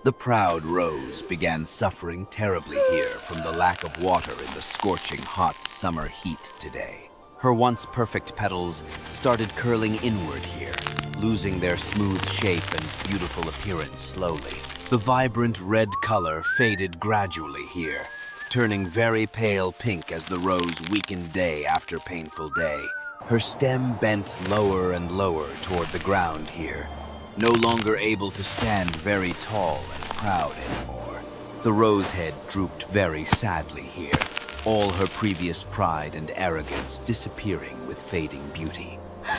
The proud rose began suffering terribly here from the lack of water in the scorching hot summer heat today. Her once perfect petals started curling inward here, losing their smooth shape and beautiful appearance slowly. The vibrant red color faded gradually here, turning very pale pink as the rose weakened day after painful day. Her stem bent lower and lower toward the ground here, no longer able to stand very tall and proud anymore. The rose head drooped very sadly here, all her previous pride and arrogance disappearing with fading beauty.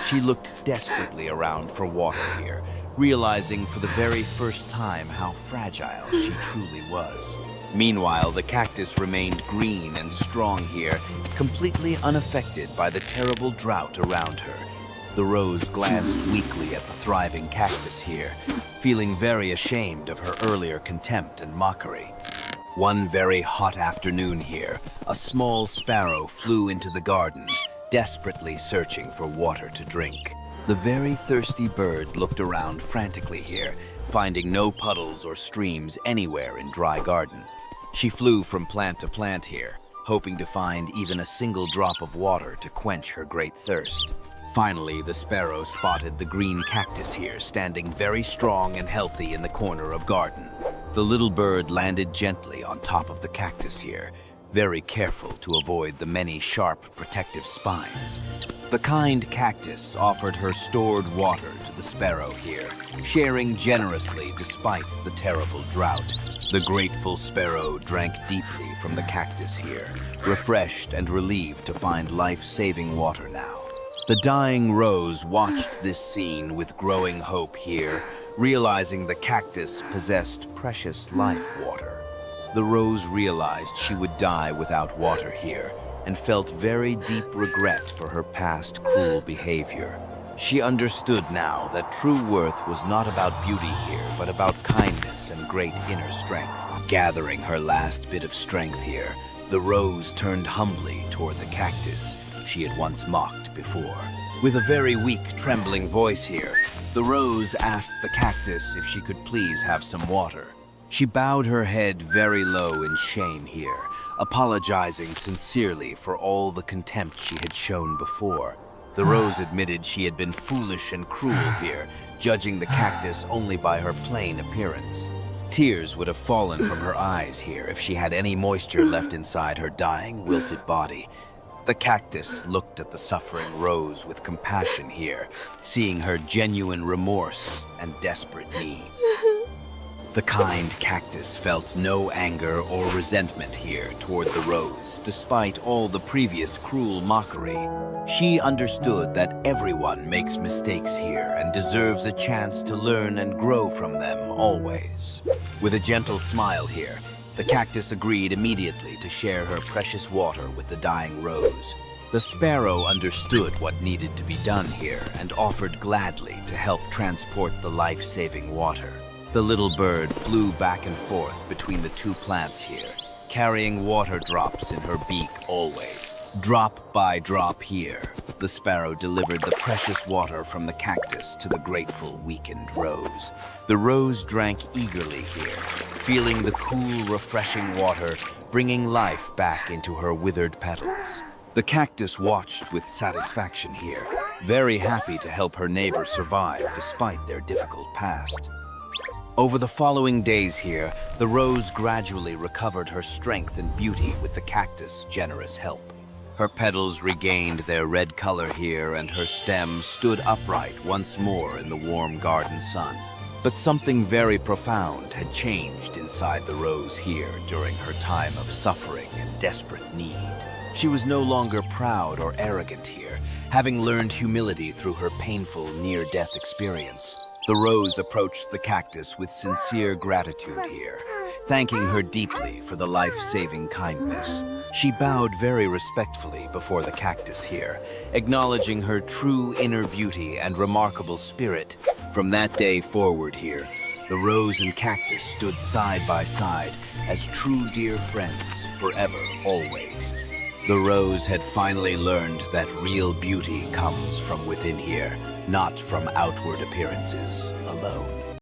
She looked desperately around for water here, realizing for the very first time how fragile she truly was. Meanwhile, the cactus remained green and strong here, completely unaffected by the terrible drought around her. The rose glanced weakly at the thriving cactus here, feeling very ashamed of her earlier contempt and mockery. One very hot afternoon here, a small sparrow flew into the garden, desperately searching for water to drink. The very thirsty bird looked around frantically here, finding no puddles or streams anywhere in dry garden. She flew from plant to plant here, hoping to find even a single drop of water to quench her great thirst. Finally, the sparrow spotted the green cactus here, standing very strong and healthy in the corner of garden. The little bird landed gently on top of the cactus here, very careful to avoid the many sharp protective spines. The kind cactus offered her stored water to the sparrow here, sharing generously despite the terrible drought. The grateful sparrow drank deeply from the cactus here, refreshed and relieved to find life-saving water now. The dying rose watched this scene with growing hope here, realizing the cactus possessed precious life water. The rose realized she would die without water here, and felt very deep regret for her past cruel behavior. She understood now that true worth was not about beauty here, but about kindness and great inner strength. Gathering her last bit of strength here, the rose turned humbly toward the cactus she had once mocked before. With a very weak, trembling voice here, the rose asked the cactus if she could please have some water. She bowed her head very low in shame here, apologizing sincerely for all the contempt she had shown before. The rose admitted she had been foolish and cruel here, judging the cactus only by her plain appearance. Tears would have fallen from her eyes here if she had any moisture left inside her dying, wilted body. The cactus looked at the suffering rose with compassion here, seeing her genuine remorse and desperate need. The kind cactus felt no anger or resentment here toward the rose, despite all the previous cruel mockery. She understood that everyone makes mistakes here and deserves a chance to learn and grow from them always. With a gentle smile here, the cactus agreed immediately to share her precious water with the dying rose. The sparrow understood what needed to be done here and offered gladly to help transport the life-saving water. The little bird flew back and forth between the two plants here, carrying water drops in her beak always. Drop by drop here, the sparrow delivered the precious water from the cactus to the grateful, weakened rose. The rose drank eagerly here, feeling the cool, refreshing water bringing life back into her withered petals. The cactus watched with satisfaction here, very happy to help her neighbor survive despite their difficult past. Over the following days here, the rose gradually recovered her strength and beauty with the cactus' generous help. Her petals regained their red color here, and her stem stood upright once more in the warm garden sun. But something very profound had changed inside the rose here during her time of suffering and desperate need. She was no longer proud or arrogant here, having learned humility through her painful near-death experience. The rose approached the cactus with sincere gratitude here, thanking her deeply for the life-saving kindness. She bowed very respectfully before the cactus here, acknowledging her true inner beauty and remarkable spirit. From that day forward here, the rose and cactus stood side by side as true dear friends forever, always. The rose had finally learned that real beauty comes from within here, not from outward appearances alone.